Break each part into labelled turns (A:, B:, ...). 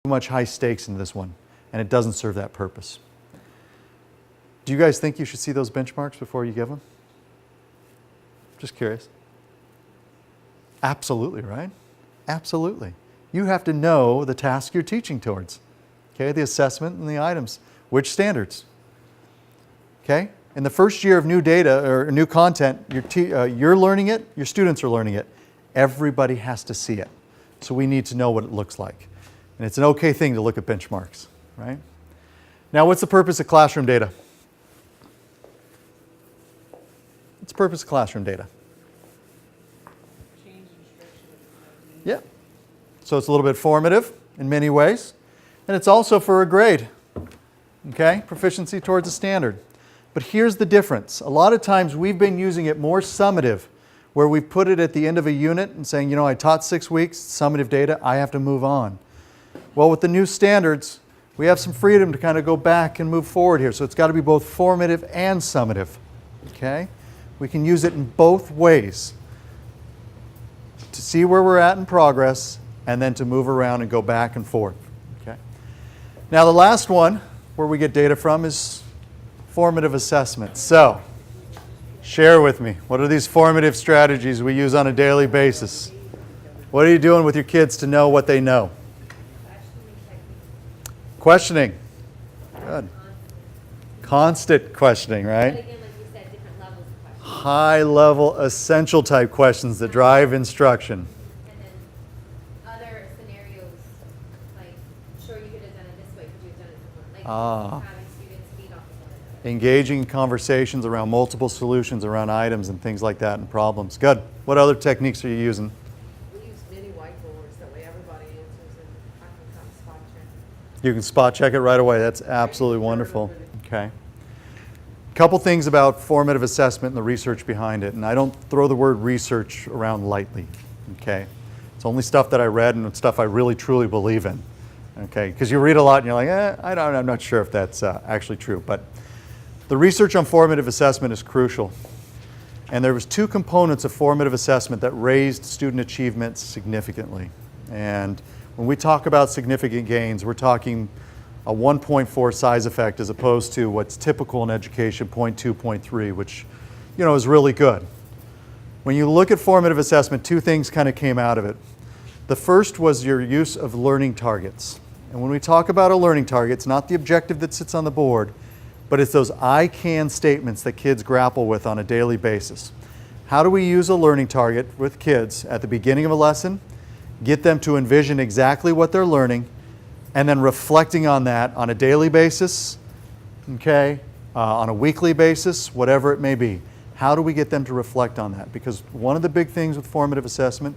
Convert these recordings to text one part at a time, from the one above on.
A: much high stakes into this one, and it doesn't serve that purpose. Do you guys think you should see those benchmarks before you give them? Just curious. Absolutely, right? Absolutely. You have to know the task you're teaching towards. Okay, the assessment and the items. Which standards? Okay? In the first year of new data or new content, you're learning it, your students are learning it. Everybody has to see it. So we need to know what it looks like. And it's an okay thing to look at benchmarks, right? Now, what's the purpose of classroom data? What's the purpose of classroom data? Yeah. So it's a little bit formative in many ways. And it's also for a grade. Okay? Proficiency towards a standard. But here's the difference. A lot of times we've been using it more summative, where we put it at the end of a unit and saying, you know, I taught 6 weeks, summative data, I have to move on. Well, with the new standards, we have some freedom to kind of go back and move forward here. So it's got to be both formative and summative. Okay? We can use it in both ways to see where we're at in progress and then to move around and go back and forth. Okay? Now the last one where we get data from is formative assessment. So, share with me. What are these formative strategies we use on a daily basis? What are you doing with your kids to know what they know? Questioning. Good. Constant questioning, right? High-level, essential type questions that drive instruction.
B: And then other scenarios, like, sure, you could have done it this way, could you have done it different? Like having students feed off of one another.
A: Engaging in conversations around multiple solutions, around items and things like that and problems. Good. What other techniques are you using?
C: We use mini whiteboards, that way everybody answers and I can kind of spot check.
A: You can spot check it right away. That's absolutely wonderful. Okay. Couple things about formative assessment and the research behind it, and I don't throw the word research around lightly, okay? It's only stuff that I read and stuff I really truly believe in, okay? Because you read a lot and you're like, I'm not sure if that's actually true, but the research on formative assessment is crucial. And there was 2 components of formative assessment that raised student achievement significantly. And when we talk about significant gains, we're talking a 1.4 size effect as opposed to what's typical in education, 0.2, 0.3, which, you know, is really good. When you look at formative assessment, 2 things kind of came out of it. The first was your use of learning targets. And when we talk about a learning target, it's not the objective that sits on the board, but it's those I can statements that kids grapple with on a daily basis. How do we use a learning target with kids at the beginning of a lesson, get them to envision exactly what they're learning, and then reflecting on that on a daily basis, okay, on a weekly basis, whatever it may be. How do we get them to reflect on that? Because one of the big things with formative assessment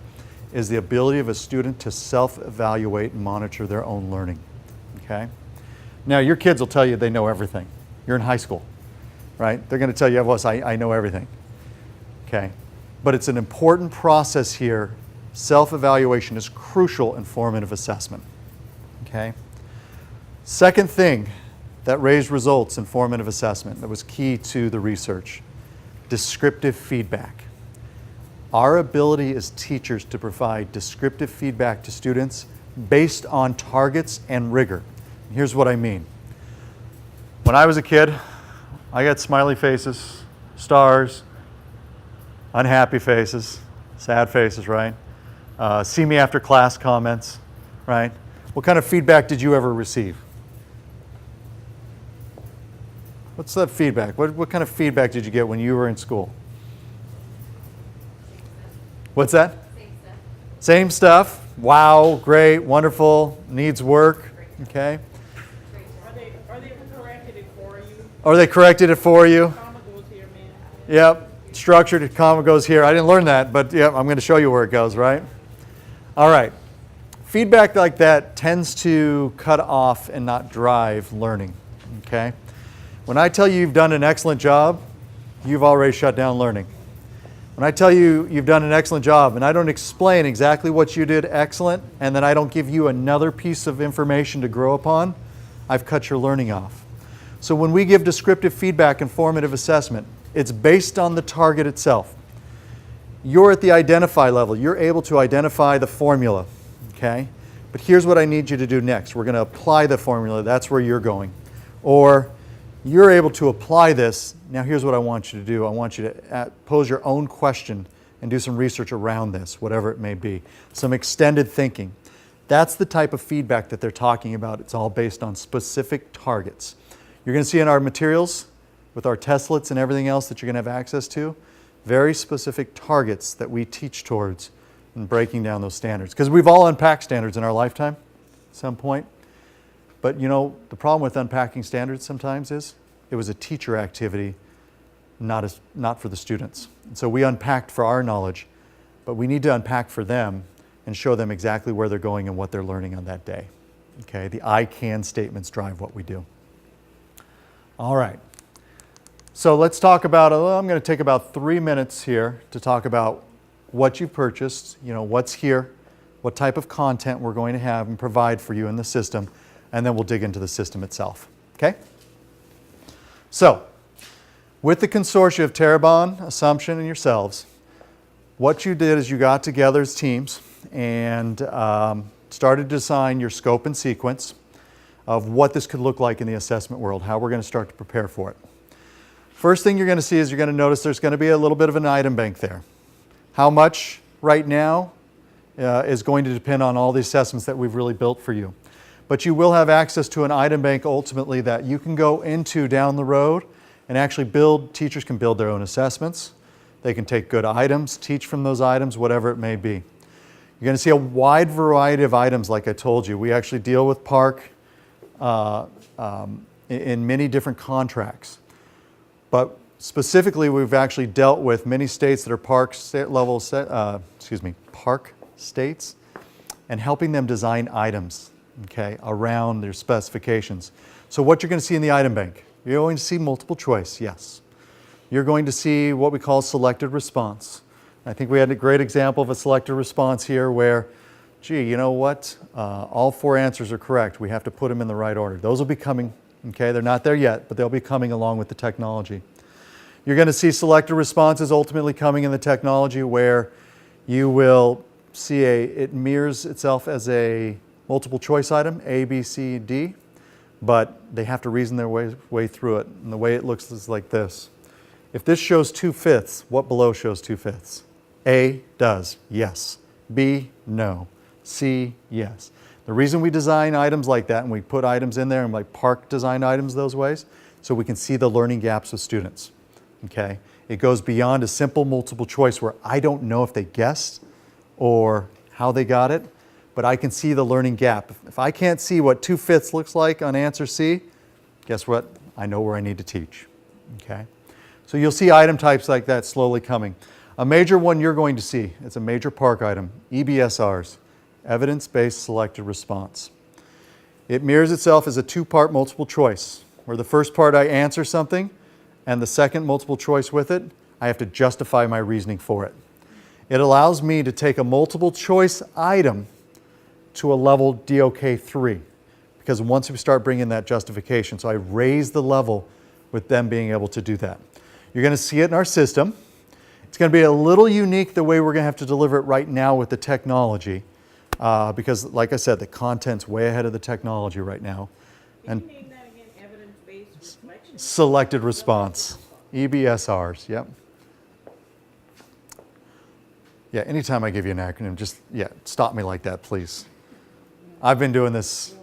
A: is the ability of a student to self-evaluate and monitor their own learning, okay? Now, your kids will tell you they know everything. You're in high school, right? They're going to tell you, well, I know everything, okay? But it's an important process here. Self-evaluation is crucial in formative assessment. Okay. Second thing that raised results in formative assessment that was key to the research, descriptive feedback. Our ability as teachers to provide descriptive feedback to students based on targets and rigor. Here's what I mean. When I was a kid, I got smiley faces, stars, unhappy faces, sad faces, right? See me after class comments, right? What kind of feedback did you ever receive? What's that feedback? What kind of feedback did you get when you were in school? What's that?
B: Same stuff.
A: Same stuff. Wow, great, wonderful, needs work. Okay.
C: Are they corrected it for you?
A: Or they corrected it for you?
C: Comma goes here, man.
A: Yep. Structured, comma goes here. I didn't learn that, but yeah, I'm going to show you where it goes, right? All right. Feedback like that tends to cut off and not drive learning, okay? When I tell you you've done an excellent job, you've already shut down learning. When I tell you you've done an excellent job and I don't explain exactly what you did excellent and then I don't give you another piece of information to grow upon, I've cut your learning off. So when we give descriptive feedback and formative assessment, it's based on the target itself. You're at the identify level. You're able to identify the formula. Okay? but here's what I need you to do next. We're going to apply the formula. That's where you're going. Or you're able to apply this. Now here's what I want you to do. I want you to pose your own question and do some research around this, whatever it may be. Some extended thinking. That's the type of feedback that they're talking about. It's all based on specific targets. You're going to see in our materials, with our testlets and everything else that you're going to have access to, very specific targets that we teach towards in breaking down those standards. Because we've all unpacked standards in our lifetime at some point. But you know, the problem with unpacking standards sometimes is it was a teacher activity, not for the students. And so we unpacked for our knowledge, but we need to unpack for them and show them exactly where they're going and what they're learning on that day. Okay, the I can statements drive what we do. All right. So let's talk about, I'm going to take about 3 minutes here to talk about what you purchased, you know, what's here, what type of content we're going to have and provide for you in the system, and then we'll dig into the system itself. Okay? So, with the consortia of Terrebonne, Assumption, and yourselves, what you did is you got together as teams and started to design your scope and sequence of what this could look like in the assessment world, how we're going to start to prepare for it. First thing you're going to see is you're going to notice there's going to be a little bit of an item bank there. How much right now is going to depend on all the assessments that we've really built for you. But you will have access to an item bank ultimately that you can go into down the road and actually build. Teachers can build their own assessments. They can take good items, teach from those items, whatever it may be. You're going to see a wide variety of items like I told you. We actually deal with park in many different contracts. But specifically, we've actually dealt with many states that are park states and helping them design items, okay, around their specifications. So what you're going to see in the item bank, you're going to see multiple choice, yes. You're going to see what we call selected response. I think we had a great example of a selected response here where, gee, you know what? All 4 answers are correct. We have to put them in the right order. Those will be coming, okay? They're not there yet, but they'll be coming along with the technology. You're going to see selected responses ultimately coming in the technology where you will see it mirrors itself as a multiple choice item, A, B, C, D, but they have to reason their way through it. And the way it looks is like this. If this shows 2/5, what below shows 2/5? A does, yes. B, no. C, yes. The reason we design items like that and we put items in there and like park design items those ways, so we can see the learning gaps of students. Okay? It goes beyond a simple multiple choice where I don't know if they guessed or how they got it, but I can see the learning gap. If I can't see what 2/5 looks like on answer C, guess what? I know where I need to teach. Okay? So you'll see item types like that slowly coming. A major one you're going to see, it's a major park item, EBSRs, Evidence-Based Selected Response. It mirrors itself as a 2-part multiple choice, where the first part I answer something, and the second multiple choice with it, I have to justify my reasoning for it. It allows me to take a multiple choice item to a level DOK 3, because once we start bringing that justification, so I raise the level with them being able to do that. You're going to see it in our system. It's going to be a little unique the way we're going to have to deliver it right now with the technology, because like I said, the content's way ahead of the technology right now. And
D: Can you name that again? Evidence-based reflection?
A: selected response, EBSRs, yep. Yeah, anytime I give you an acronym, just, stop me like that, please. I've been doing this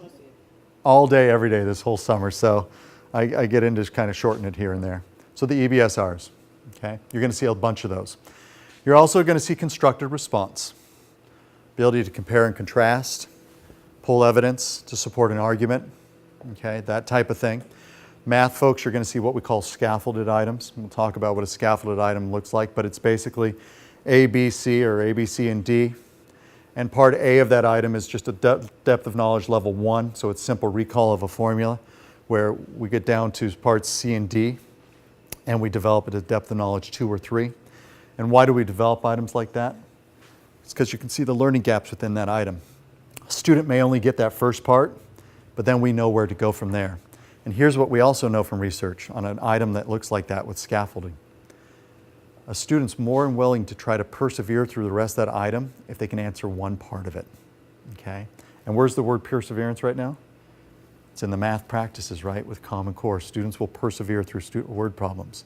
A: all day, every day this whole summer, so I get into kind of shorten it here and there. So the EBSRs, okay? You're going to see a bunch of those. You're also going to see constructed response, ability to compare and contrast, pull evidence to support an argument, okay, that type of thing. Math folks, you're going to see what we call scaffolded items. We'll talk about what a scaffolded item looks like, but it's basically A, B, C, or A, B, C, and D. And part A of that item is just a depth of knowledge level 1, so it's simple recall of a formula, where we get down to parts C and D, and we develop it at depth of knowledge 2 or 3. And why do we develop items like that? It's because you can see the learning gaps within that item. A student may only get that first part, but then we know where to go from there. And here's what we also know from research on an item that looks like that with scaffolding. A student's more than willing to try to persevere through the rest of that item if they can answer one part of it, okay? And where's the word perseverance right now? It's in the math practices, right, with Common Core. Students will persevere through word problems.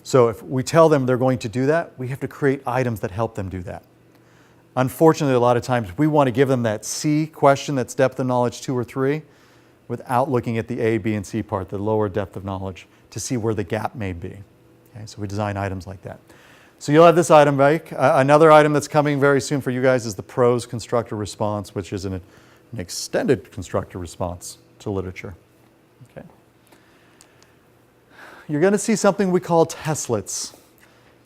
A: So if we tell them they're going to do that, we have to create items that help them do that. Unfortunately, a lot of times we want to give them that C question, that's depth of knowledge 2 or 3, without looking at the A, B, and C part, the lower depth of knowledge, to see where the gap may be. Okay, so we design items like that. So you'll have this item, Mike. Another item that's coming very soon for you guys is the prose constructor response, which is an extended constructor response to literature. Okay. You're going to see something we call testlets.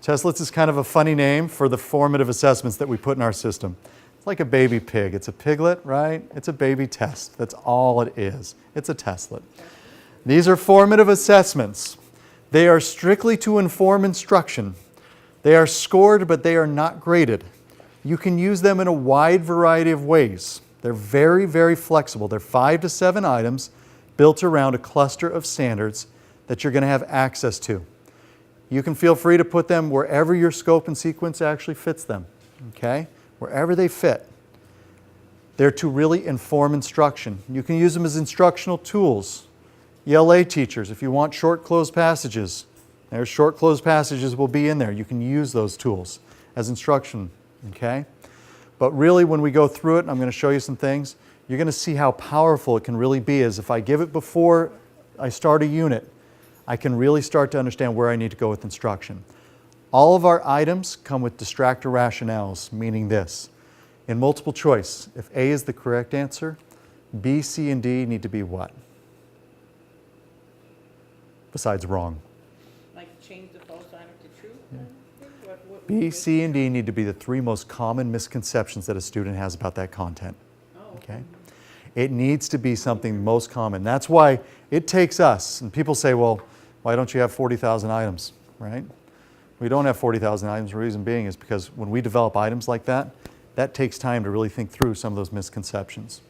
A: Testlets is kind of a funny name for the formative assessments that we put in our system. It's like a baby pig. It's a piglet, right? It's a baby test. That's all it is. It's a testlet. These are formative assessments. They are strictly to inform instruction. They are scored, but they are not graded. You can use them in a wide variety of ways. They're very, very flexible. They're 5 to 7 items built around a cluster of standards that you're going to have access to. You can feel free to put them wherever your scope and sequence actually fits them, okay? Wherever they fit. They're to really inform instruction. You can use them as instructional tools. ELA teachers, if you want short closed passages, their short closed passages will be in there. You can use those tools as instruction, okay? But really when we go through it, and I'm going to show you some things, you're going to see how powerful it can really be is if I give it before I start a unit, I can really start to understand where I need to go with instruction. All of our items come with distractor rationales, meaning this. In multiple choice, if A is the correct answer, B, C, and D need to be what? Besides wrong.
D: Like change the false item to true? What
A: B, C, and D need to be the 3 most common misconceptions that a student has about that content.
D: Oh,
A: Okay? It needs to be something most common. That's why it takes us, and people say, well, why don't you have 40,000 items, right? We don't have 40,000 items. The reason being is because when we develop items like that, that takes time to really think through some of those misconceptions.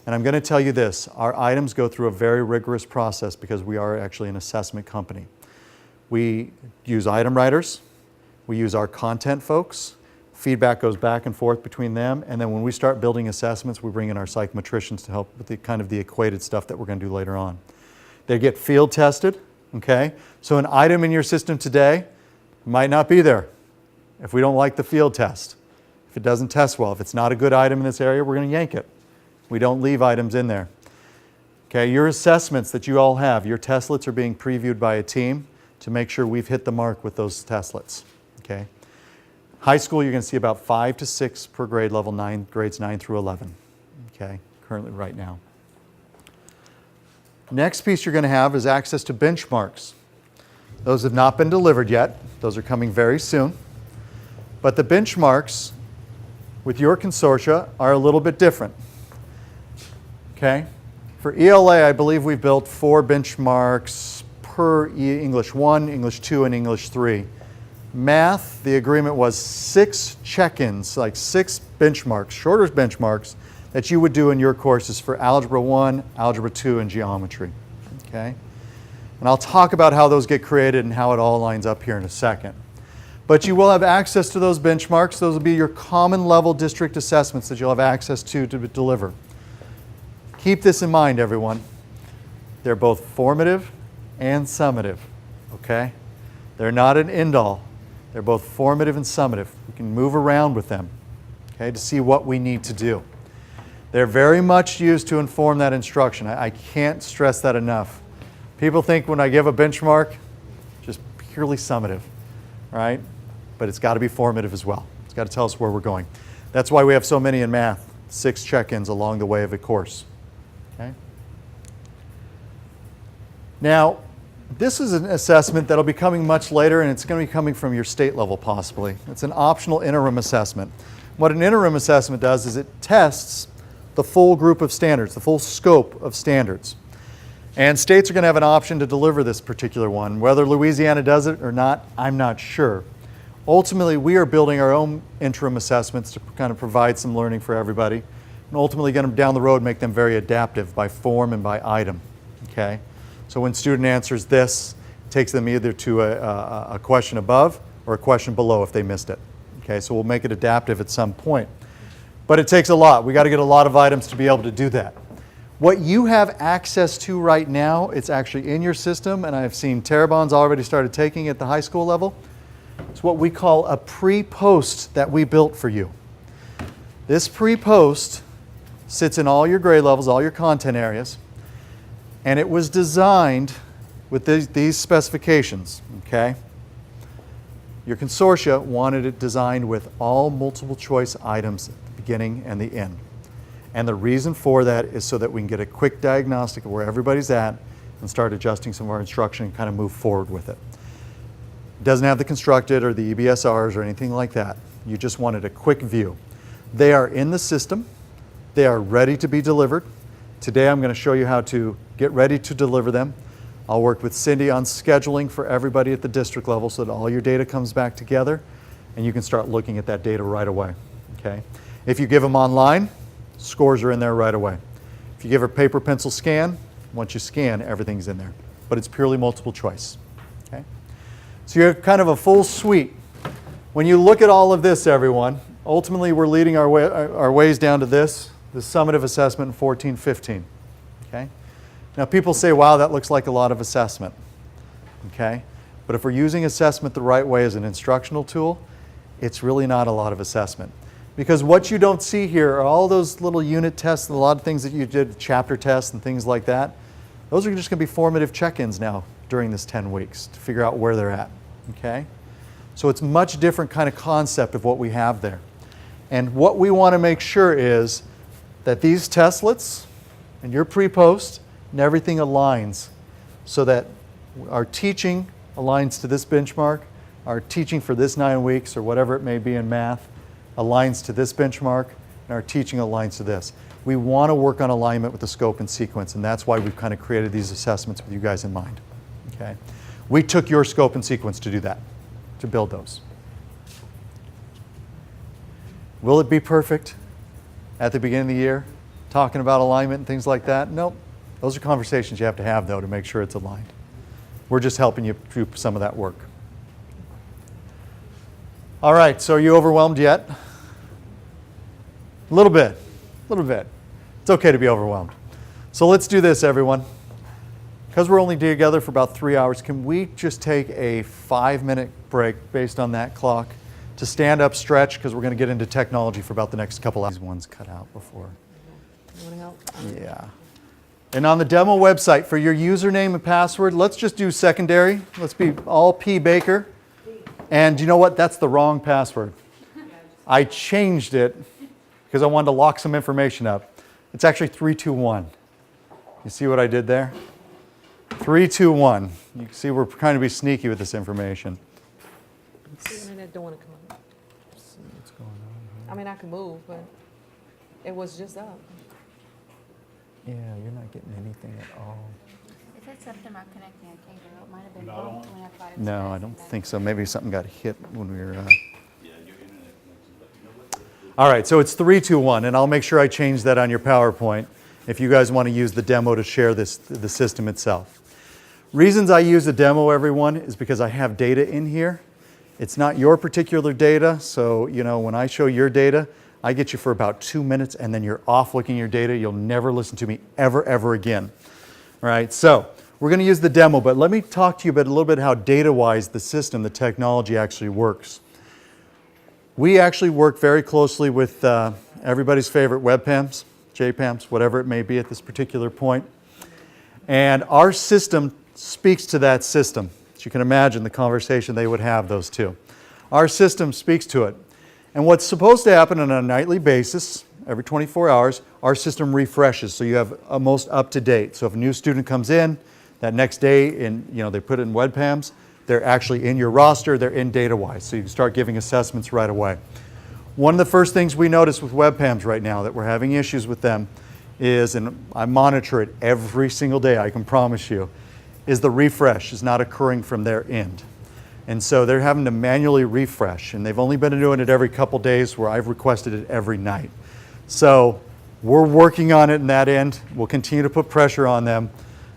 A: And I'm going to tell you this, our items go through a very rigorous process because we are actually an assessment company. We use item writers, we use our content folks, feedback goes back and forth between them, and then when we start building assessments, we bring in our psychometricians to help with the kind of the equated stuff that we're going to do later on. They get field tested, okay? So an item in your system today might not be there if we don't like the field test. If it doesn't test well, if it's not a good item in this area, we're going to yank it. We don't leave items in there. Okay, your assessments that you all have, your testlets are being previewed by a team to make sure we've hit the mark with those testlets. Okay. High school, you're going to see about 5 to 6 per grade level, grades 9 through 11. Okay, currently right now. Next piece you're going to have is access to benchmarks. Those have not been delivered yet. Those are coming very soon. But the benchmarks with your consortia are a little bit different. Okay? For ELA, I believe we've built 4 benchmarks per English 1, English 2, and English 3. Math, the agreement was 6 check-ins, like 6 benchmarks, shorter benchmarks, that you would do in your courses for Algebra 1, Algebra 2, and Geometry. Okay? And I'll talk about how those get created and how it all lines up here in a second. But you will have access to those benchmarks. Those will be your common level district assessments that you'll have access to deliver. Keep this in mind, everyone. They're both formative and summative, okay? They're not an end-all. They're both formative and summative. We can move around with them, okay, to see what we need to do. They're very much used to inform that instruction. I can't stress that enough. People think when I give a benchmark, just purely summative, right? But it's got to be formative as well. It's got to tell us where we're going. That's why we have so many in math, 6 check-ins along the way of a course. Okay? Now, this is an assessment that'll be coming much later, and it's going to be coming from your state level possibly. It's an optional interim assessment. What an interim assessment does is it tests the full group of standards, the full scope of standards. And states are going to have an option to deliver this particular one. Whether Louisiana does it or not, I'm not sure. Ultimately, we are building our own interim assessments to kind of provide some learning for everybody, and ultimately get them down the road, make them very adaptive by form and by item. Okay? So when student answers this, it takes them either to a question above or a question below if they missed it. Okay? So we'll make it adaptive at some point. But it takes a lot. We got to get a lot of items to be able to do that. What you have access to right now, it's actually in your system, and I've seen Terrebonne's already started taking at the high school level. It's what we call a pre-post that we built for you. This pre-post sits in all your grade levels, all your content areas, and it was designed with these specifications, okay? Your consortia wanted it designed with all multiple choice items at the beginning and the end. And the reason for that is so that we can get a quick diagnostic of where everybody's at and start adjusting some of our instruction and kind of move forward with it. It doesn't have the constructed or the EBSRs or anything like that. You just wanted a quick view. They are in the system. They are ready to be delivered. Today I'm going to show you how to get ready to deliver them. I'll work with Cindy on scheduling for everybody at the district level so that all your data comes back together and you can start looking at that data right away. Okay? If you give them online, scores are in there right away. If you give a paper pencil scan, once you scan, everything's in there. But it's purely multiple choice. Okay? So you have kind of a full suite. When you look at all of this, everyone, ultimately we're leading our ways down to this, the summative assessment in 14-15. Okay? Now people say, wow, that looks like a lot of assessment. Okay? But if we're using assessment the right way as an instructional tool, it's really not a lot of assessment. Because what you don't see here are all those little unit tests and a lot of things that you did, chapter tests and things like that. Those are just going to be formative check-ins now during this 10 weeks to figure out where they're at. Okay? So it's a much different kind of concept of what we have there. And what we want to make sure is that these testlets and your pre-post and everything aligns so that our teaching aligns to this benchmark, our teaching for this 9 weeks or whatever it may be in math aligns to this benchmark, and our teaching aligns to this. We want to work on alignment with the scope and sequence, and that's why we've kind of created these assessments with you guys in mind. Okay? We took your scope and sequence to do that, to build those. Will it be perfect at the beginning of the year, talking about alignment and things like that? Nope. Those are conversations you have to have, though, to make sure it's aligned. We're just helping you through some of that work. All right, so are you overwhelmed yet? A little bit, a little bit. It's okay to be overwhelmed. So let's do this, everyone. Because we're only together for about 3 hours, can we just take a 5-minute break based on that clock to stand up, stretch, because we're going to get into technology for about the next couple hours. These ones cut out before.
C: You want to help?
A: Yeah. And on the demo website, for your username and password, let's just do secondary. Let's be all P Baker. And you know what? That's the wrong password. I changed it because I wanted to lock some information up. It's actually 321. You see what I did there? 321. You can see we're trying to be sneaky with this information.
C: See, and I don't want to come up.
A: Let's see what's going on
C: I mean, I can move, but it was just up.
A: here. Yeah, you're not getting anything at all.
B: It said something about connecting a cable. It might have been bumped when I thought it was
A: No, I
B: connected
A: don't
B: back.
A: think so. Maybe something got hit when we were... All right, so it's 321, and I'll make sure I change that on your PowerPoint if you guys want to use the demo to share the system itself. Reasons I use a demo, everyone, is because I have data in here. It's not your particular data, so you know when I show your data, I get you for about 2 minutes, and then you're off looking at your data. You'll never listen to me ever again. All right, so we're going to use the demo, but let me talk to you about a little bit how data-wise the system, the technology actually works. We actually work very closely with everybody's favorite webpams, JPAMs, whatever it may be at this particular point. And our system speaks to that system. As you can imagine the conversation they would have, those two. Our system speaks to it. And what's supposed to happen on a nightly basis, every 24 hours, our system refreshes, so you have a most up-to-date. So if a new student comes in, that next day, they put it in webpams, they're actually in your roster, they're in data-wise, so you can start giving assessments right away. One of the first things we notice with webpams right now that we're having issues with them is, and I monitor it every single day, I can promise you, is the refresh is not occurring from their end. And so they're having to manually refresh, and they've only been doing it every couple days where I've requested it every night. So we're working on it in that end. We'll continue to put pressure on them.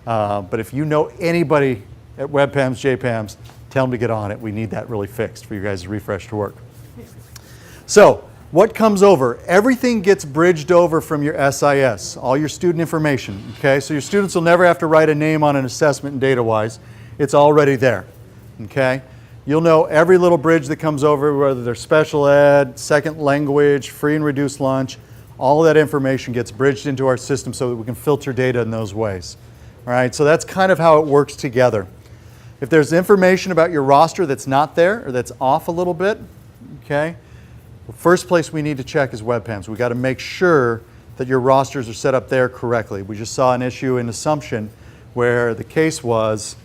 A: But if you know anybody at webpams, JPAMs, tell them to get on it. We need that really fixed for you guys to refresh to work. So What comes over? Everything gets bridged over from your SIS, all your student information, okay? So your students will never have to write a name on an assessment and data-wise. It's already there, okay? You'll know every little bridge that comes over, whether they're special ed, second language, free and reduced lunch, all of that information gets bridged into our system so that we can filter data in those ways. All right, so that's kind of how it works together. If there's information about your roster that's not there or that's off a little bit, okay, the first place we need to check is webpams. We've got to make sure that your rosters are set up there correctly. We just saw an issue in Assumption where the case was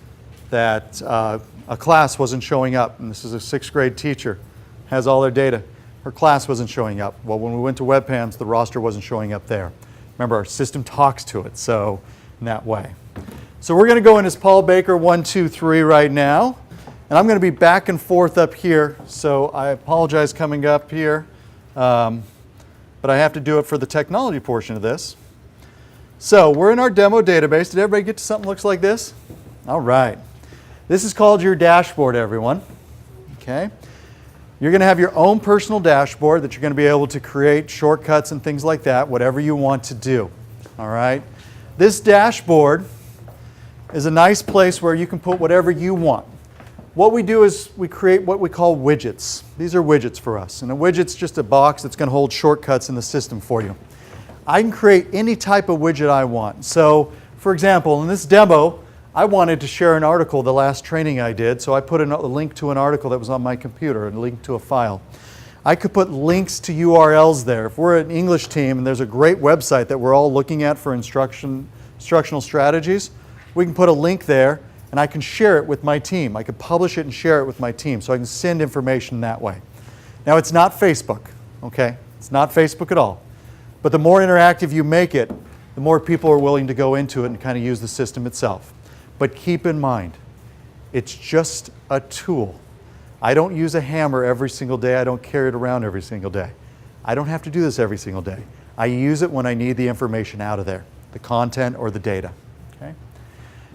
A: that a class wasn't showing up, and this is a 6th grade teacher, has all their data. Her class wasn't showing up. Well, when we went to webpams, the roster wasn't showing up there. Remember, our system talks to it, so in that way. So we're going to go in as Paul Baker 1, 2, 3 right now. And I'm going to be back and forth up here. So I apologize coming up here. But I have to do it for the technology portion of this. So we're in our demo database. Did everybody get to something that looks like this? All right. This is called your dashboard, everyone. Okay. You're going to have your own personal dashboard that you're going to be able to create shortcuts and things like that, whatever you want to do. All right. This dashboard is a nice place where you can put whatever you want. What we do is we create what we call widgets. These are widgets for us. And a widget's just a box that's going to hold shortcuts in the system for you. I can create any type of widget I want. So, for example, in this demo, I wanted to share an article, the last training I did, so I put a link to an article that was on my computer, a link to a file. I could put links to URLs there. If we're an English team and there's a great website that we're all looking at for instructional strategies, we can put a link there and I can share it with my team. I could publish it and share it with my team so I can send information that way. Now, it's not Facebook, okay? It's not Facebook at all. But the more interactive you make it, the more people are willing to go into it and kind of use the system itself. But keep in mind, it's just a tool. I don't use a hammer every single day. I don't carry it around every single day. I don't have to do this every single day. I use it when I need the information out of there, the content or the data. Okay?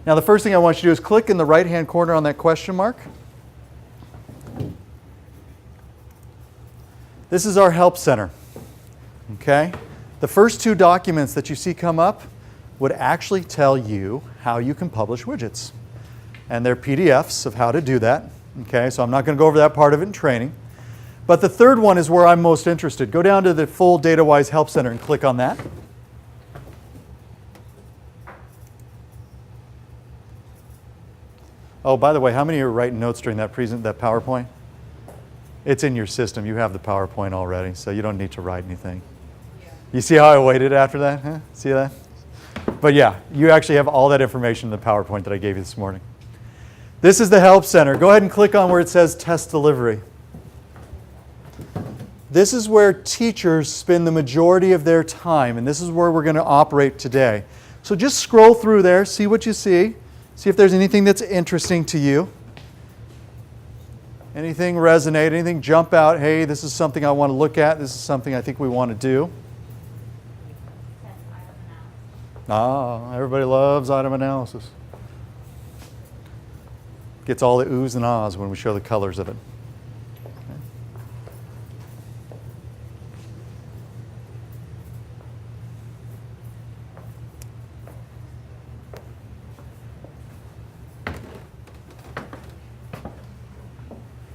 A: Now, the first thing I want you to do is click in the right-hand corner on that question mark. This is our Help Center. Okay? The first 2 documents that you see come up would actually tell you how you can publish widgets. And they're PDFs of how to do that. Okay, so I'm not going to go over that part of it in training. But the third one is where I'm most interested. Go down to the full DataWise Help Center and click on that. Oh, by the way, how many of you are writing notes during that PowerPoint? It's in your system. You have the PowerPoint already, so you don't need to write anything. Yeah. You see how I waited after that? Huh? See that? But yeah, you actually have all that information in the PowerPoint that I gave you this morning. This is the Help Center. Go ahead and click on where it says Test Delivery. This is where teachers spend the majority of their time, and this is where we're going to operate today. So just scroll through there, see what you see. See if there's anything that's interesting to you. Anything resonate, anything jump out, hey, this is something I want to look at, this is something I think we want to do. Ah, everybody loves item analysis. Gets all the oohs and ahs when we show the colors of it.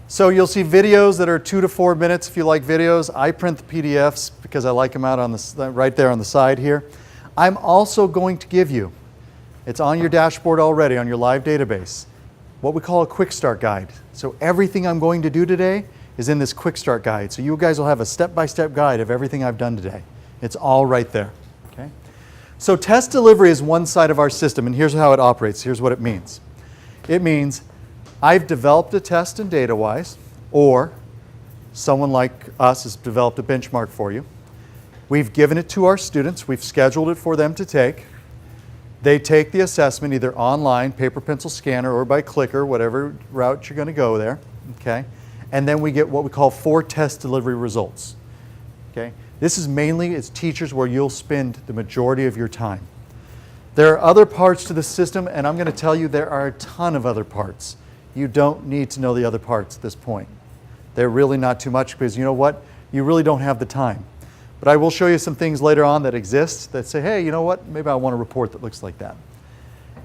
A: So you'll see videos that are 2 to 4 minutes if you like videos. I print the PDFs because I like them out on the right there on the side here. I'm also going to give you, it's on your dashboard already on your live database, what we call a quick start guide. So everything I'm going to do today is in this quick start guide. So you guys will have a step-by-step guide of everything I've done today. It's all right there. Okay? So test delivery is one side of our system, and here's how it operates. Here's what it means. It means I've developed a test in DataWise, or someone like us has developed a benchmark for you. We've given it to our students. We've scheduled it for them to take. They take the assessment either online, paper pencil scanner, or by clicker, whatever route you're going to go there. Okay? And then we get what we call 4 test delivery results. Okay? This is mainly as teachers where you'll spend the majority of your time. There are other parts to the system, and I'm going to tell you there are a ton of other parts. You don't need to know the other parts at this point. They're really not too much because you know what? you really don't have the time. But I will show you some things later on that exist that say, hey, you know what, maybe I want a report that looks like that.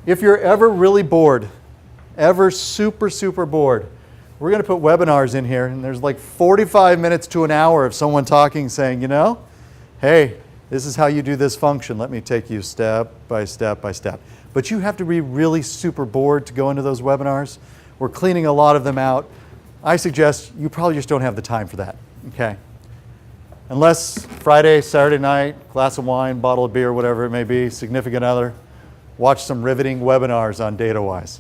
A: If you're ever really bored, ever super, super bored, we're going to put webinars in here, and there's like 45 minutes to an hour of someone talking saying, you know, hey, this is how you do this function. Let me take you step by step by step. But you have to be really super bored to go into those webinars. We're cleaning a lot of them out. I suggest you probably just don't have the time for that, okay? Unless Friday, Saturday night, glass of wine, bottle of beer, whatever it may be, significant other, watch some riveting webinars on DataWise.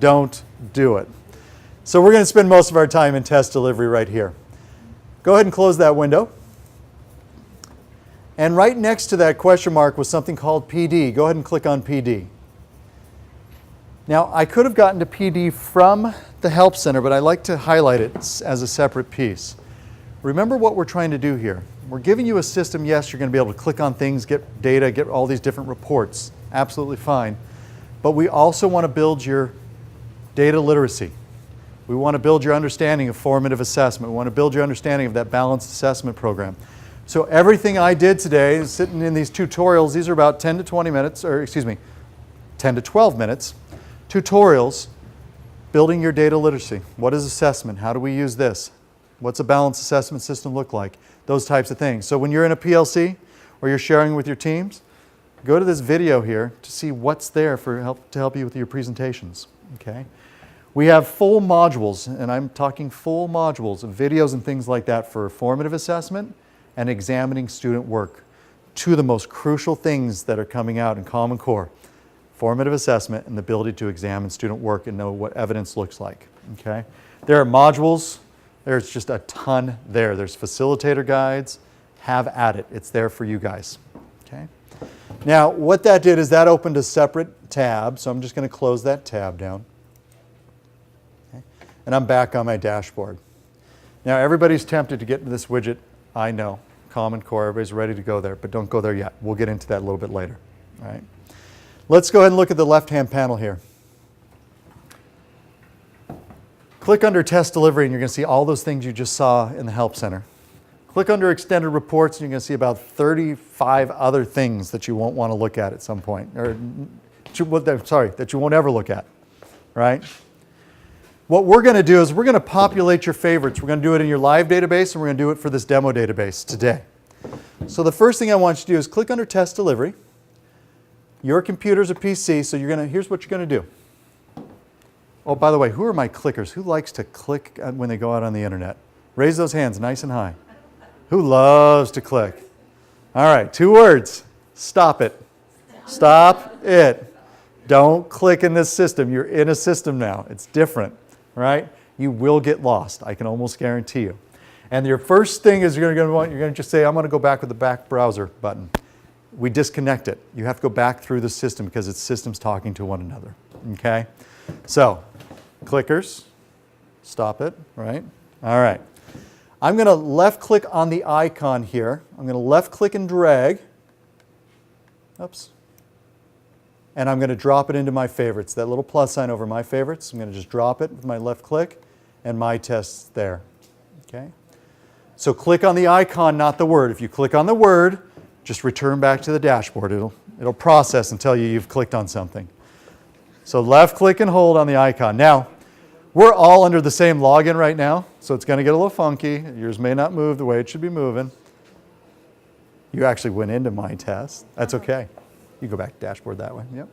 A: Don't do it. So we're going to spend most of our time in test delivery right here. Go ahead and close that window. And right next to that question mark was something called PD. Go ahead and click on PD. Now, I could have gotten to PD from the Help Center, but I like to highlight it as a separate piece. Remember what we're trying to do here. We're giving you a system. Yes, you're going to be able to click on things, get data, get all these different reports. Absolutely fine. But we also want to build your data literacy. We want to build your understanding of formative assessment. We want to build your understanding of that balanced assessment program. So everything I did today, sitting in these tutorials, these are about 10 to 20 minutes, or excuse me, 10 to 12 minutes, tutorials, building your data literacy. What is assessment? How do we use this? What's a balanced assessment system look like? Those types of things. So when you're in a PLC or you're sharing with your teams, go to this video here to see what's there to help you with your presentations, okay? We have full modules, and I'm talking full modules of videos and things like that for formative assessment and examining student work. Two of the most crucial things that are coming out in Common Core: formative assessment and the ability to examine student work and know what evidence looks like, okay? There are modules. There's just a ton there. There's facilitator guides. Have at it. It's there for you guys, okay? Now, what that did is that opened a separate tab, so I'm just going to close that tab down. Okay? And I'm back on my dashboard. Now, everybody's tempted to get into this widget. I know. Common Core, everybody's ready to go there, but don't go there yet. We'll get into that a little bit later, all right? Let's go ahead and look at the left-hand panel here. Click under Test Delivery, and you're going to see all those things you just saw in the Help Center. Click under Extended Reports, and you're going to see about 35 other things that you won't want to look at some point, or that you won't ever look at, right? What we're going to do is we're going to populate your favorites. We're going to do it in your live database, and we're going to do it for this demo database today. So the first thing I want you to do is click under Test Delivery. Your computer's a PC, so here's what you're going to do. Oh, by the way, who are my clickers? Who likes to click when they go out on the internet? Raise those hands nice and high. Who loves to click? All right, 2 words. Stop it. Stop it. Don't click in this system. You're in a system now. It's different, right? You will get lost, I can almost guarantee you. And your first thing is you're going to just say, I'm going to go back with the back browser button. We disconnect it. You have to go back through the system because it's systems talking to one another, okay? So, clickers, stop it, right? All right. I'm going to left click on the icon here. I'm going to left click and drag. Oops. And I'm going to drop it into my favorites. That little plus sign over my favorites, I'm going to just drop it with my left click and my test's there, okay? So click on the icon, not the word. If you click on the word, just return back to the dashboard. It'll process and tell you you've clicked on something. So left click and hold on the icon. Now, we're all under the same login right now, so it's going to get a little funky. Yours may not move the way it should be moving. You actually went into my test. That's okay. You go back to dashboard that way. Yep.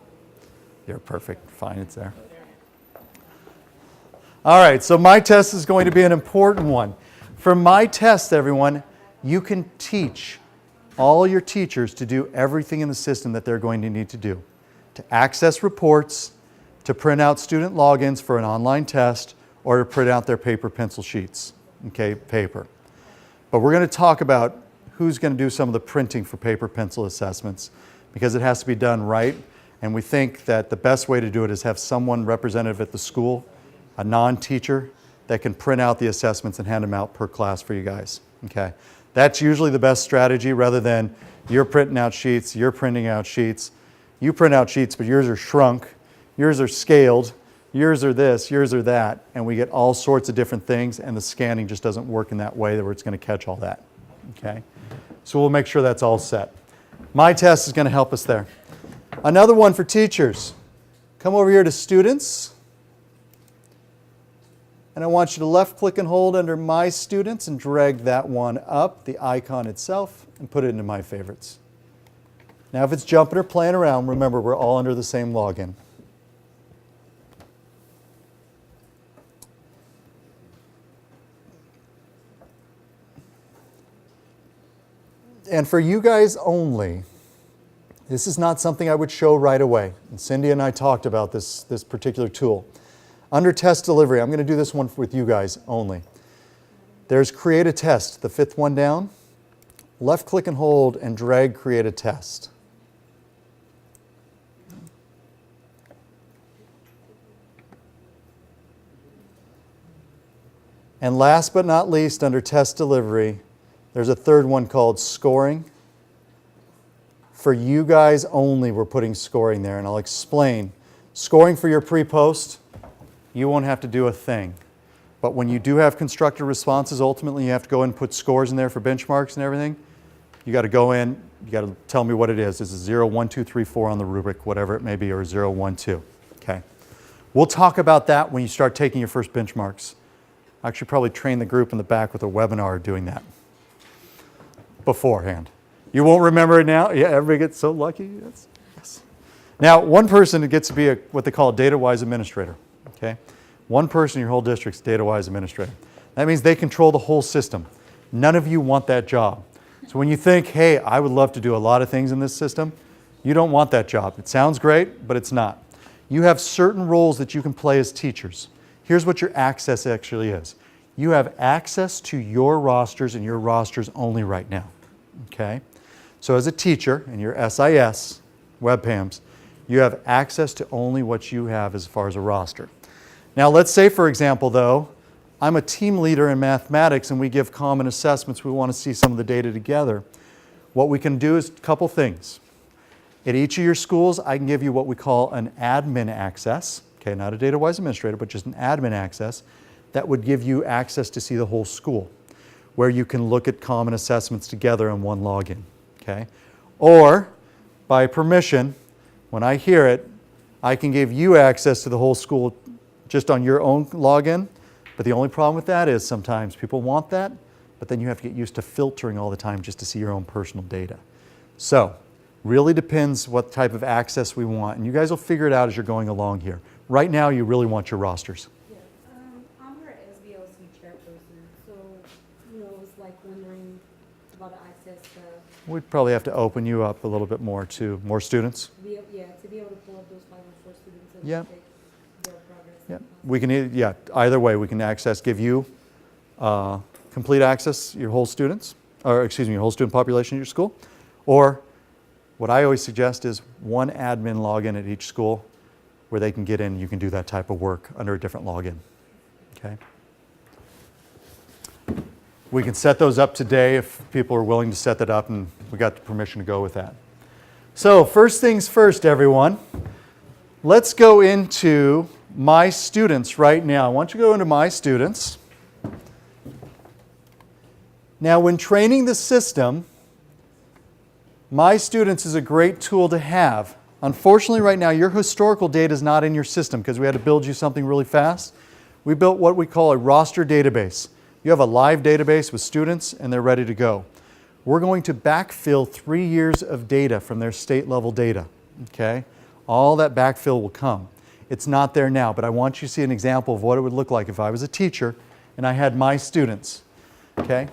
A: You're perfect. Fine, it's there. All right, so my test is going to be an important one. For my test, everyone, you can teach all your teachers to do everything in the system that they're going to need to do. To access reports, to print out student logins for an online test, or to print out their paper pencil sheets, okay, paper. But we're going to talk about who's going to do some of the printing for paper pencil assessments, because it has to be done right, and we think that the best way to do it is have someone representative at the school, a non-teacher, that can print out the assessments and hand them out per class for you guys, okay? That's usually the best strategy, rather than you're printing out sheets, you're printing out sheets. You print out sheets, but yours are shrunk, yours are scaled, yours are this, yours are that, and we get all sorts of different things, and the scanning just doesn't work in that way where it's going to catch all that. Okay? So we'll make sure that's all set. My test is going to help us there. Another one for teachers. Come over here to students. And I want you to left click and hold under My Students and drag that one up, the icon itself, and put it into My Favorites. Now if it's jumping or playing around, remember we're all under the same login. And for you guys only, this is not something I would show right away. And Cindy and I talked about this particular tool. Under test delivery, I'm going to do this one with you guys only. There's create a test, the fifth one down. Left click and hold and drag create a test. And last but not least, under test delivery, there's a third one called scoring. For you guys only, we're putting scoring there, and I'll explain. Scoring for your pre-post, you won't have to do a thing. But when you do have constructed responses, ultimately you have to go in and put scores in there for benchmarks and everything. You got to go in, you got to tell me what it is. Is it 0, 1, 2, 3, 4 on the rubric, whatever it may be, or 0, 1, 2. Okay. We'll talk about that when you start taking your first benchmarks. I actually probably train the group in the back with a webinar doing that beforehand. You won't remember it now? Yeah, everybody gets so lucky. Yes. Now, one person gets to be what they call a data-wise administrator. Okay? One person in your whole district's data-wise administrator. That means they control the whole system. None of you want that job. So when you think, hey, I would love to do a lot of things in this system, you don't want that job. It sounds great, but it's not. You have certain roles that you can play as teachers. Here's what your access actually is. You have access to your rosters and your rosters only right now. Okay? So as a teacher in your SIS, WebPAMs, you have access to only what you have as far as a roster. Now let's say, for example, though, I'm a team leader in mathematics and we give common assessments. We want to see some of the data together. What we can do is a couple things. At each of your schools, I can give you what we call an admin access. Okay, not a data-wise administrator, but just an admin access that would give you access to see the whole school, where you can look at common assessments together in one login. Okay? Or, by permission, when I hear it, I can give you access to the whole school just on your own login. But the only problem with that is sometimes people want that, but then you have to get used to filtering all the time just to see your own personal data. So, really depends what type of access we want, and you guys will figure it out as you're going along here. Right now, you really want your rosters.
E: Yeah, I'm her SBLC chairperson, so, I was like wondering about the access to,
A: We'd probably have to open you up a little bit more to more students.
E: to be able to pull up those 504 students and
A: Yeah.
E: take their progress.
A: Yeah, we can, either way, we can give you complete access, your whole students, or excuse me, your whole student population at your school. Or what I always suggest is one admin login at each school where they can get in, you can do that type of work under a different login. Okay? We can set those up today if people are willing to set that up, and we got the permission to go with that. So first things first, everyone. Let's go into My Students right now. I want you to go into My Students. Now, when training the system, My Students is a great tool to have. Unfortunately, right now, your historical data is not in your system because we had to build you something really fast. We built what we call a roster database. You have a live database with students, and they're ready to go. We're going to backfill 3 years of data from their state level data. Okay? All that backfill will come. It's not there now, but I want you to see an example of what it would look like if I was a teacher and I had My Students. Okay?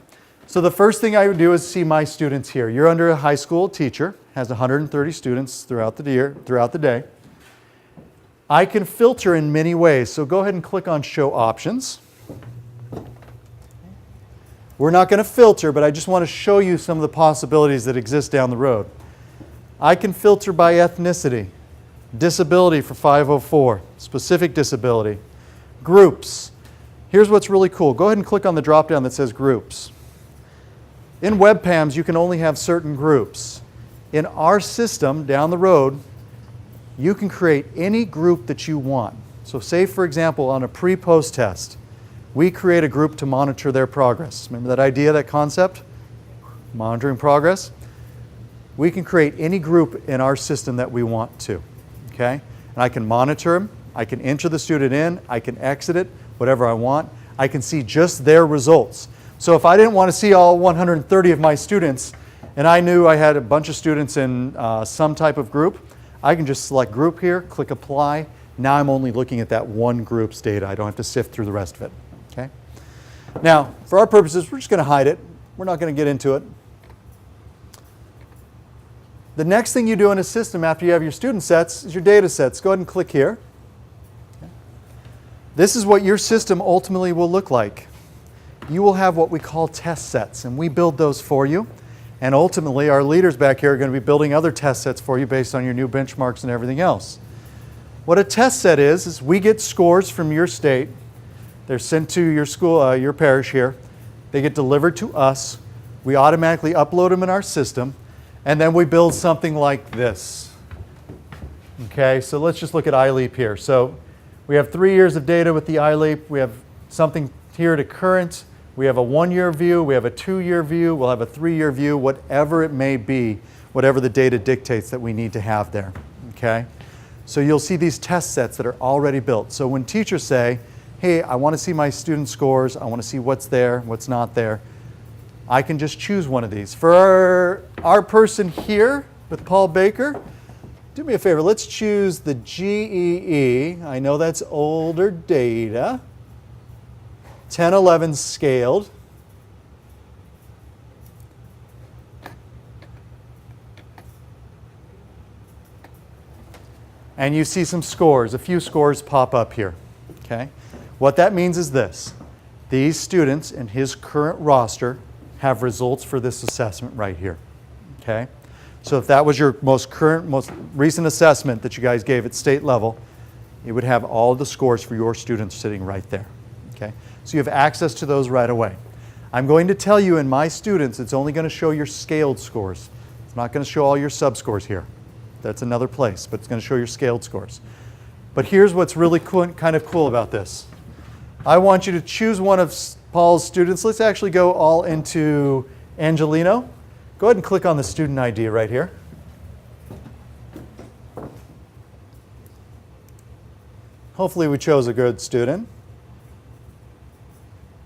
A: So the first thing I would do is see My Students here. You're under a high school teacher, has 130 students throughout the day. I can filter in many ways, so go ahead and click on Show Options. We're not going to filter, but I just want to show you some of the possibilities that exist down the road. I can filter by ethnicity, disability for 504, specific disability, groups. Here's what's really cool. Go ahead and click on the drop-down that says Groups. In WebPAMs, you can only have certain groups. In our system, down the road, you can create any group that you want. So say, for example, on a pre-post test, we create a group to monitor their progress. Remember that idea, that concept? Monitoring progress. We can create any group in our system that we want to, okay? And I can monitor them. I can enter the student in. I can exit it, whatever I want. I can see just their results. So if I didn't want to see all 130 of my students, and I knew I had a bunch of students in some type of group, I can just select group here, click apply. Now I'm only looking at that one group's data. I don't have to sift through the rest of it, okay? Now, for our purposes, we're just going to hide it. We're not going to get into it. The next thing you do in a system after you have your student sets is your data sets. Go ahead and click here. Okay. This is what your system ultimately will look like. You will have what we call test sets, and we build those for you. And ultimately, our leaders back here are going to be building other test sets for you based on your new benchmarks and everything else. What a test set is we get scores from your state. They're sent to your school, your parish here. They get delivered to us. We automatically upload them in our system. And then we build something like this. Okay, so let's just look at iLeap here. So we have 3 years of data with the iLeap. We have something here to current. We have a 1-year view. We have a 2-year view. We'll have a 3-year view, whatever it may be, whatever the data dictates that we need to have there. Okay, so you'll see these test sets that are already built. So when teachers say, hey, I want to see my student scores. I want to see what's there, what's not there. I can just choose one of these. For our person here with Paul Baker, do me a favor, let's choose the GEE. I know that's older data. 10-11 scaled. And you see some scores, a few scores pop up here. Okay? What that means is this. These students in his current roster have results for this assessment right here. Okay? So if that was your most recent assessment that you guys gave at state level, it would have all the scores for your students sitting right there. Okay? So you have access to those right away. I'm going to tell you in my students, it's only going to show your scaled scores. It's not going to show all your sub-scores here. That's another place, but it's going to show your scaled scores. But here's what's really cool, kind of cool about this. I want you to choose one of Paul's students. Let's actually go all into Angelino. Go ahead and click on the student ID right here. Hopefully we chose a good student.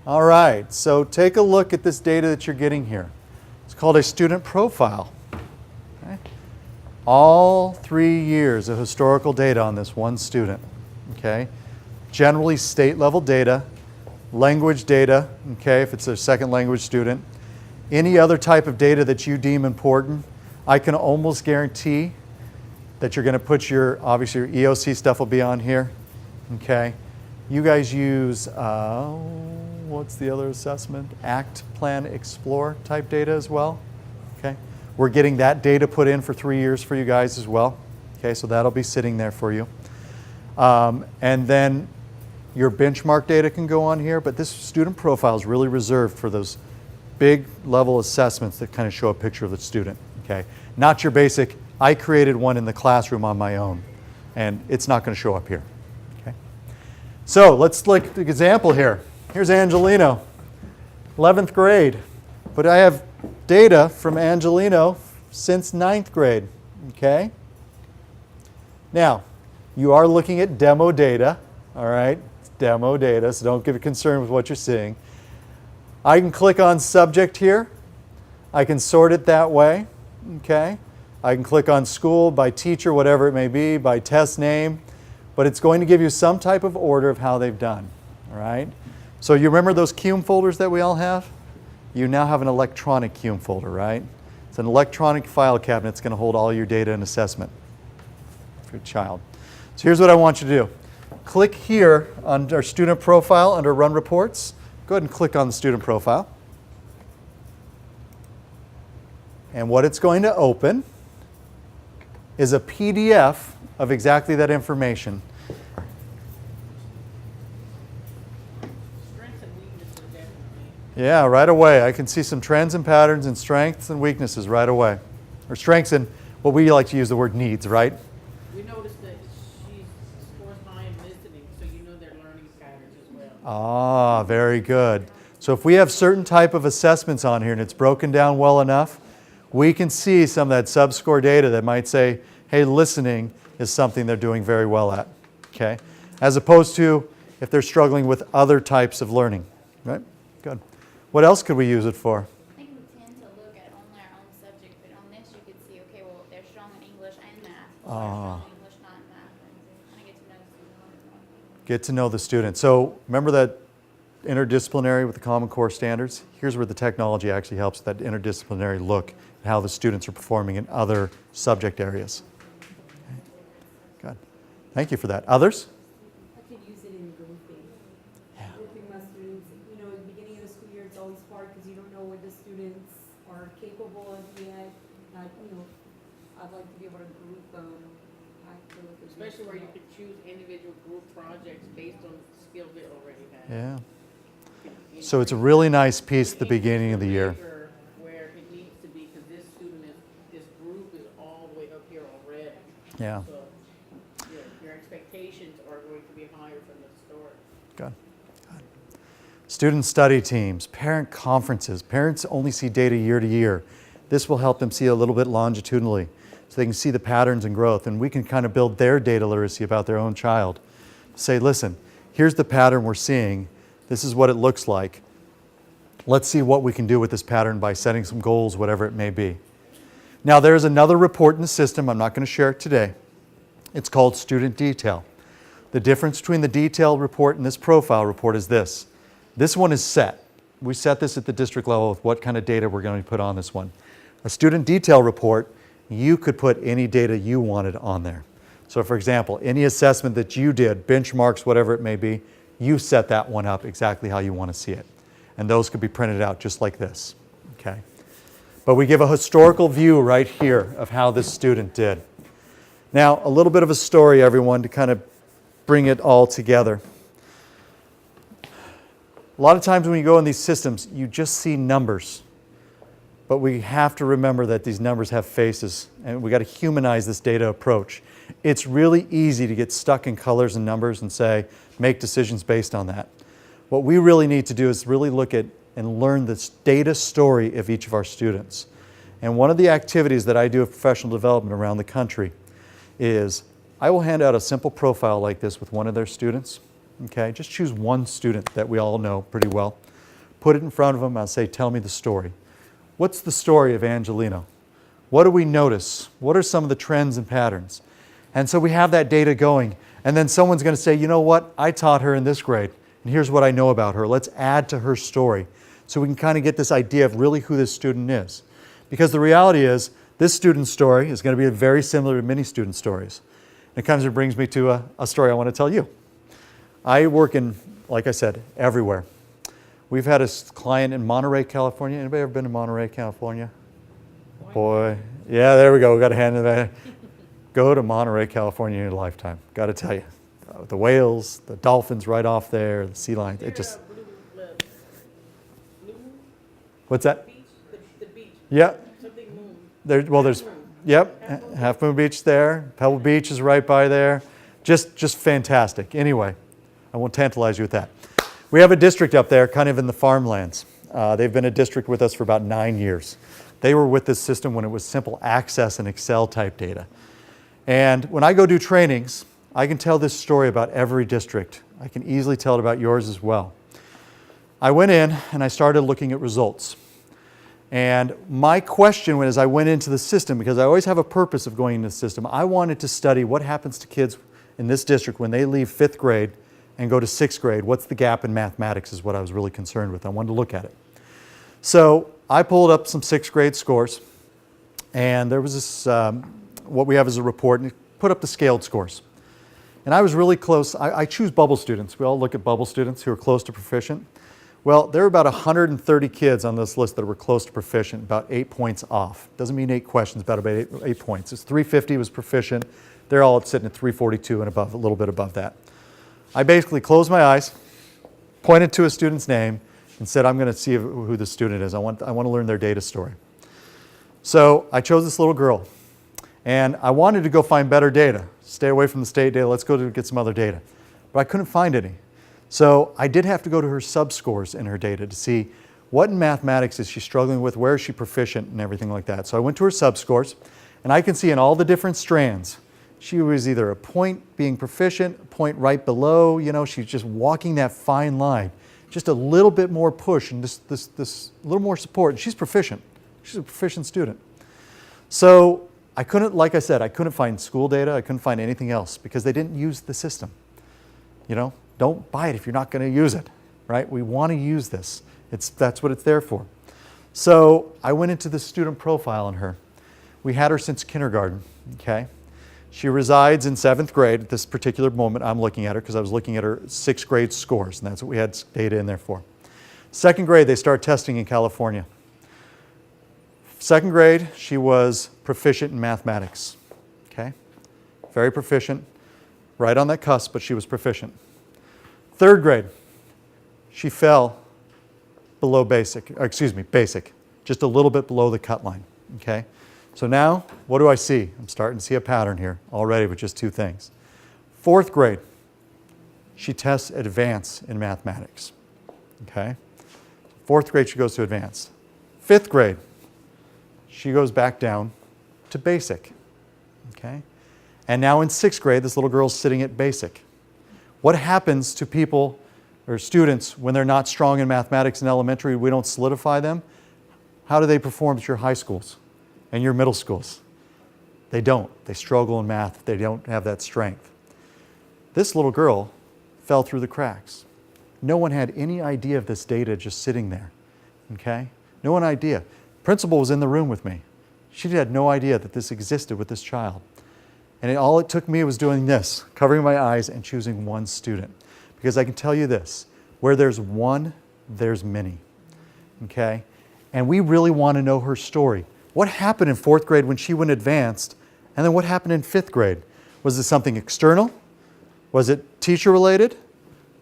A: All right, so take a look at this data that you're getting here. It's called a student profile. Okay. All 3 years of historical data on this one student. Okay. Generally state level data, language data, okay, if it's a second language student. Any other type of data that you deem important, I can almost guarantee that you're going to put your, obviously your EOC stuff will be on here. Okay. You guys use, what's the other assessment? ACT, Plan, Explore type data as well. Okay. We're getting that data put in for 3 years for you guys as well. Okay, so that'll be sitting there for you. And then your benchmark data can go on here, but this student profile is really reserved for those big level assessments that kind of show a picture of the student. Okay, not your basic, I created one in the classroom on my own, and it's not going to show up here. Okay, so let's look at the example here. Here's Angelino, 11th grade, but I have data from Angelino since 9th grade. Okay, now you are looking at demo data. All right, it's demo data, so don't get concerned with what you're seeing. I can click on subject here. I can sort it that way. Okay, I can click on school by teacher, whatever it may be, by test name, but it's going to give you some type of order of how they've done. All right, so you remember those CUME folders that we all have? You now have an electronic CUME folder, right? It's an electronic file cabinet that's going to hold all your data and assessment for your child. So here's what I want you to do. Click here on our student profile under Run Reports. Go ahead and click on the student profile. And what it's going to open is a PDF of exactly that information.
D: Strengths and weaknesses, definitely.
A: Yeah, right away. I can see some trends and patterns and strengths and weaknesses right away. Or strengths and what we like to use the word needs, right?
D: We noticed that she's scores high in listening, so you know their learning patterns as well.
A: Ah, very good. So if we have certain type of assessments on here and it's broken down well enough, we can see some of that sub-score data that might say, hey, listening is something they're doing very well at, okay? As opposed to if they're struggling with other types of learning, right? Good. What else could we use it for?
B: I think we tend to look at only our own subject, but on this you could see, okay, well, they're strong in English and math. Or they're strong in English, not in math. And kind of get to know the student a little bit more.
A: Get to know the student. So remember that interdisciplinary with the Common Core standards? Here's where the technology actually helps that interdisciplinary look at how the students are performing in other subject areas. Okay. Good. Thank you for that. Others?
E: I could use it in grouping.
A: Yeah.
E: Grouping my students, you know, at the beginning of the school year, it's always hard because you don't know what the students are capable of yet. You know, I'd like to be able to group them. I feel like it's
D: Especially where you could choose individual group projects based on the skills they already have.
A: Yeah. So it's a really nice piece at the beginning of the year.
D: Where it needs to be, because this student is, this group is all the way up here already.
A: Yeah.
D: So your expectations are going to be higher from the start.
A: Good. Good. Student study teams, parent conferences. Parents only see data year to year. This will help them see a little bit longitudinally so they can see the patterns and growth, and we can kind of build their data literacy about their own child. Say, listen, here's the pattern we're seeing. This is what it looks like. Let's see what we can do with this pattern by setting some goals, whatever it may be. Now, there's another report in the system. I'm not going to share it today. It's called Student Detail. The difference between the detailed report and this profile report is this. This one is set. We set this at the district level with what kind of data we're going to put on this one. A student detail report, you could put any data you wanted on there. So for example, any assessment that you did, benchmarks, whatever it may be, you set that one up exactly how you want to see it. And those could be printed out just like this, okay? But we give a historical view right here of how this student did. Now, a little bit of a story, everyone, to kind of bring it all together. A lot of times when you go in these systems, you just see numbers. But we have to remember that these numbers have faces, and we got to humanize this data approach. It's really easy to get stuck in colors and numbers and say, make decisions based on that. What we really need to do is really look at and learn this data story of each of our students. And one of the activities that I do of professional development around the country is I will hand out a simple profile like this with one of their students. Okay, just choose one student that we all know pretty well. Put it in front of them. I'll say, tell me the story. What's the story of Angelino? What do we notice? What are some of the trends and patterns? And so we have that data going. And then someone's going to say, you know what? I taught her in this grade, and here's what I know about her. Let's add to her story so we can kind of get this idea of really who this student is. Because the reality is, this student's story is going to be very similar to many student stories. And it comes and brings me to a story I want to tell you. I work in, like I said, everywhere. We've had a client in Monterey, California. Anybody ever been to Monterey, California? Boy, yeah, there we go. We got a hand in that. Go to Monterey, California in your lifetime. Got to tell you, the whales, the dolphins right off there, the sea lions. It just. What's that?
D: Beach, the beach.
A: Yeah.
D: Something moon.
A: There's, yep, Half Moon Beach there. Pebble Beach is right by there. Just fantastic. Anyway, I won't tantalize you with that. We have a district up there, kind of in the farmlands. They've been a district with us for about 9 years. They were with this system when it was simple access and Excel type data. And when I go do trainings, I can tell this story about every district. I can easily tell it about yours as well. I went in and I started looking at results. And my question as I went into the system, because I always have a purpose of going into the system, I wanted to study what happens to kids in this district when they leave 5th grade and go to 6th grade. What's the gap in mathematics is what I was really concerned with. I wanted to look at it. So I pulled up some 6th grade scores, and there was this, what we have is a report, and it put up the scaled scores. And I was really close. I choose bubble students. We all look at bubble students who are close to proficient. Well, there were about 130 kids on this list that were close to proficient, about 8 points off. Doesn't mean 8 questions, about 8 points. It's 350 was proficient. They're all sitting at 342 and above, a little bit above that. I basically closed my eyes, pointed to a student's name, and said, I'm going to see who the student is. I want to learn their data story. So I chose this little girl. And I wanted to go find better data. stay away from the state data, let's go to get some other data. But I couldn't find any. So I did have to go to her sub-scores in her data to see what in mathematics is she struggling with, where is she proficient, and everything like that. So I went to her sub-scores, and I can see in all the different strands, she was either a point being proficient, a point right below, you know, she's just walking that fine line. Just a little bit more push and this little more support, and she's proficient. She's a proficient student. So I couldn't, like I said, I couldn't find school data, I couldn't find anything else because they didn't use the system. You know, don't buy it if you're not going to use it, right? We want to use this. That's what it's there for. So I went into the student profile on her. We had her since kindergarten, okay? She resides in 7th grade at this particular moment. I'm looking at her because I was looking at her 6th grade scores, and that's what we had data in there for. 2nd grade, they start testing in California. 2nd grade, she was proficient in mathematics, okay? Very proficient, right on that cusp, but she was proficient. 3rd grade, she fell below basic, just a little bit below the cut line, okay? So now, what do I see? I'm starting to see a pattern here already with just 2 things. 4th grade, she tests advanced in mathematics, okay? 4th grade, she goes to advanced. 5th grade, she goes back down to basic, okay? And now in 6th grade, this little girl's sitting at basic. What happens to people or students when they're not strong in mathematics in elementary? We don't solidify them. How do they perform at your high schools and your middle schools? They don't. They struggle in math. They don't have that strength. This little girl fell through the cracks. No one had any idea of this data just sitting there, okay? No one idea. Principal was in the room with me. She had no idea that this existed with this child. And all it took me was doing this, covering my eyes and choosing one student. Because I can tell you this, where there's one, there's many, okay? And we really want to know her story. What happened in 4th grade when she went advanced, and then what happened in 5th grade? Was it something external? Was it teacher related?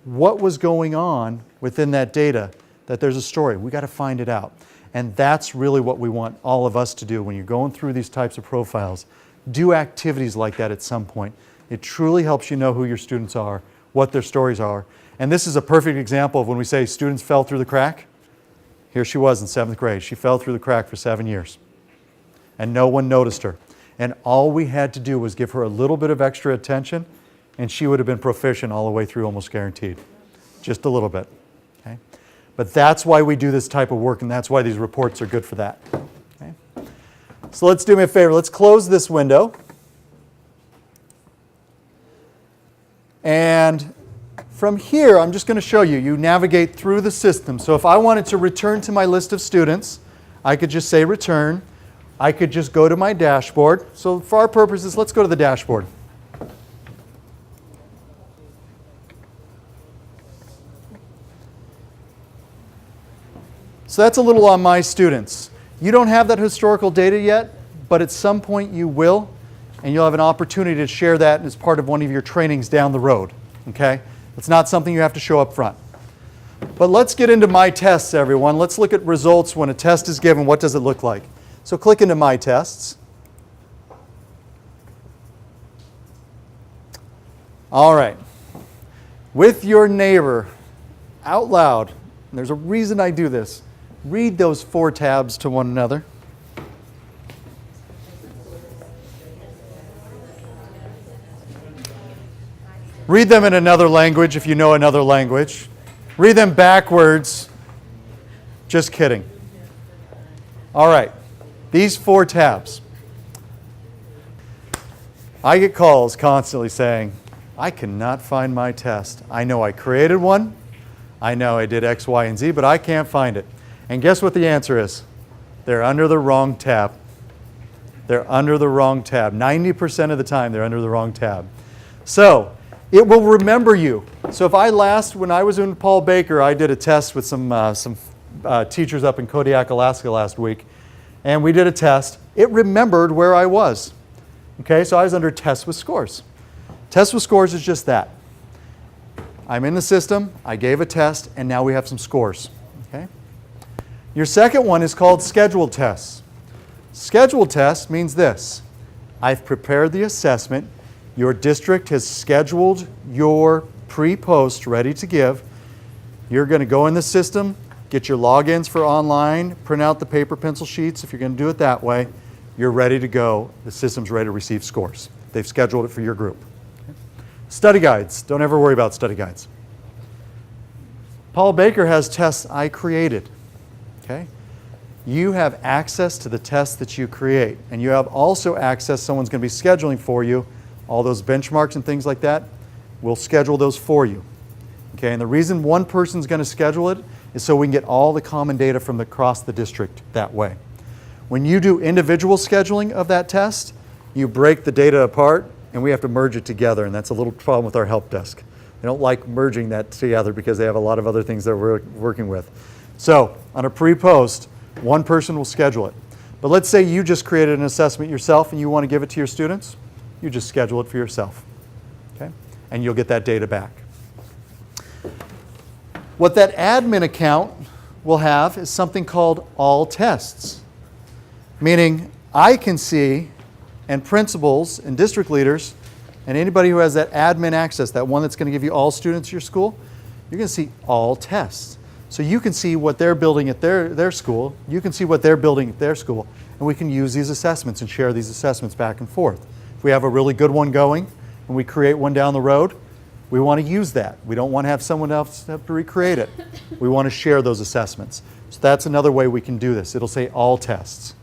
A: What was going on within that data that there's a story? We got to find it out. And that's really what we want all of us to do when you're going through these types of profiles. Do activities like that at some point. It truly helps you know who your students are, what their stories are. And this is a perfect example of when we say students fell through the crack. Here she was in 7th grade. She fell through the crack for 7 years. And no one noticed her. And all we had to do was give her a little bit of extra attention, and she would have been proficient all the way through, almost guaranteed. Just a little bit. Okay? But that's why we do this type of work, and that's why these reports are good for that. Okay? So let's do me a favor. Let's close this window. And from here, I'm just going to show you. You navigate through the system. So if I wanted to return to my list of students, I could just say return. I could just go to my dashboard. So for our purposes, let's go to the dashboard. So that's a little on my students. You don't have that historical data yet, but at some point you will, and you'll have an opportunity to share that as part of one of your trainings down the road, okay? It's not something you have to show up front. But let's get into my tests, everyone. Let's look at results when a test is given. What does it look like? So click into my tests. All right. With your neighbor, out loud, and there's a reason I do this, read those 4 tabs to one another. Read them in another language if you know another language. Read them backwards. Just kidding. All right. These 4 tabs. I get calls constantly saying, I cannot find my test. I know I created one. I know I did X, Y, and Z, but I can't find it. And guess what the answer is? They're under the wrong tab. They're under the wrong tab. 90% of the time, they're under the wrong tab. So it will remember you. So if when I was in Paul Baker, I did a test with some teachers up in Kodiak, Alaska last week, and we did a test. It remembered where I was. Okay, so I was under Test with Scores. Test with Scores is just that. I'm in the system, I gave a test, and now we have some scores. Okay? Your second one is called Scheduled Tests. Scheduled Tests means this. I've prepared the assessment Your district has scheduled your pre-post ready to give. You're going to go in the system, get your logins for online, print out the paper pencil sheets if you're going to do it that way. You're ready to go. The system's ready to receive scores. They've scheduled it for your group. Study guides. Don't ever worry about study guides. Paul Baker has tests I created. Okay? You have access to the tests that you create, and you have also access, someone's going to be scheduling for you, all those benchmarks and things like that. We'll schedule those for you. Okay? And the reason one person's going to schedule it is so we can get all the common data from across the district that way. When you do individual scheduling of that test, you break the data apart and we have to merge it together, and that's a little problem with our help desk. They don't like merging that together because they have a lot of other things that we're working with. So on a pre-post, one person will schedule it. But let's say you just created an assessment yourself and you want to give it to your students, you just schedule it for yourself. Okay? And you'll get that data back. What that admin account will have is something called all tests. Meaning I can see, and principals and district leaders and anybody who has that admin access, that one that's going to give you all students at your school, you're going to see all tests. So you can see what they're building at their school, you can see what they're building at their school, and we can use these assessments and share these assessments back and forth. If we have a really good one going and we create one down the road, we want to use that. We don't want to have someone else have to recreate it. We want to share those assessments. So that's another way we can do this. It'll say all tests.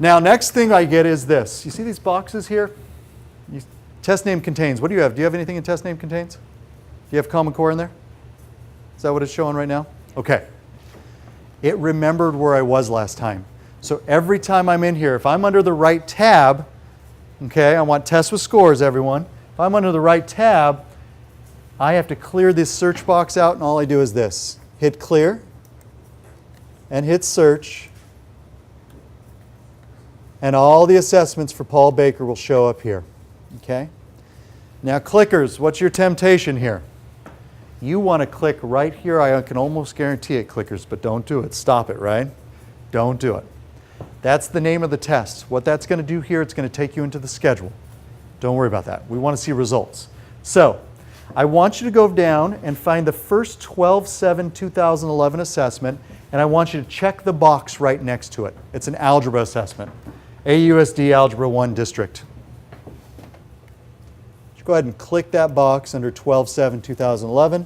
A: Now, next thing I get is this. You see these boxes here? Test name contains. What do you have? Do you have anything in test name contains? Do you have Common Core in there? Is that what it's showing right now? Okay. It remembered where I was last time. So every time I'm in here, if I'm under the right tab, okay, I want tests with scores, everyone. If I'm under the right tab, I have to clear this search box out, and all I do is this. Hit clear and hit search. And all the assessments for Paul Baker will show up here. Okay? Now clickers, what's your temptation here? You want to click right here. I can almost guarantee it, clickers, but don't do it. Stop it, right? Don't do it. That's the name of the test. What that's going to do here, it's going to take you into the schedule. Don't worry about that. We want to see results. So I want you to go down and find the first 12/7/2011 assessment, and I want you to check the box right next to it. It's an algebra assessment. AUSD Algebra 1 District. Just go ahead and click that box under 12/7/2011.